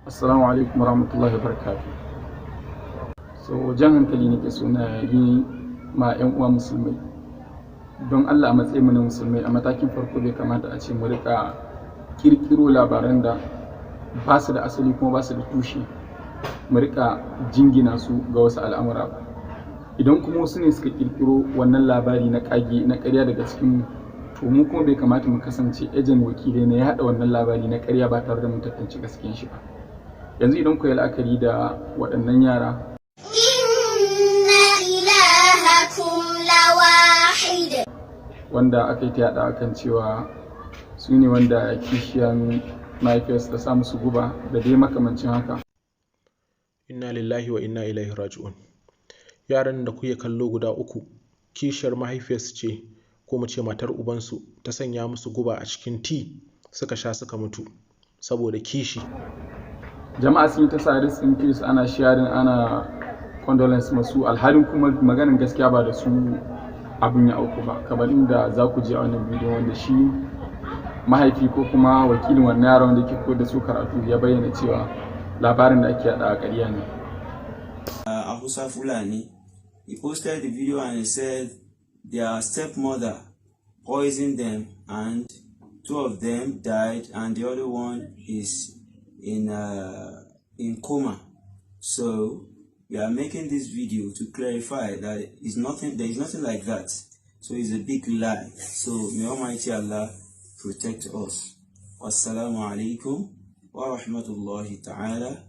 Assalamu alaikum warahmatullahi wabarakatuh. So jan hankali nake so na yi ma 'yan uwa musulmai. Don Allah a matsayin mu na musulmai a matakin farko bai kamata a ce mu rika kirkiro labaran da ba su da asali kuma ba su da tushe, mu rika jingina su ga wasu al'amura ba. Idan kuma wasu ne suka kirkiro wannan labari na kage na ƙarya daga cikin, to mu kuma bai kamata mu kasance ejen wakilai na yaɗa wannan labari na ƙarya ba tare da mun tantance gaskiyar shi ba. Yanzu idan ku yi la'akari da waɗannan yara, wanda aka yi ta yaɗa akan cewa su ne wanda kishiyan mahaifiyarsu ta sa musu guba da dai makamancin haka. Inna lillahi wa inna ilaihi raji'un. Yaran da kuke kallo guda uku, kishiyar mahaifiyarsu ce ko mu ce matar ubansu ta sanya musu guba a cikin ti suka sha suka mutu saboda kishi. Jama'a sun yi ta sa rest in peace, ana sharing, ana condolence masu, alhalin kuma maganin gaskiya ba da su abin ya auku ba, kamar inda za ku je a wannan bidiyon wanda shi mahaifi ko kuma wakilin wannan yaron da ke koyar da su karatu ya bayyana cewa labarin da ake yada a ƙarya ne. Ahusa Fulani, he posted the video and he said their stepmother poisoned them and 2 of them died and the other one is in coma. So we are making this video to clarify that there is nothing like that. So it's a big lie. So may Almighty Allah protect us. Wassalamu alaikum wa rahmatullahi ta'ala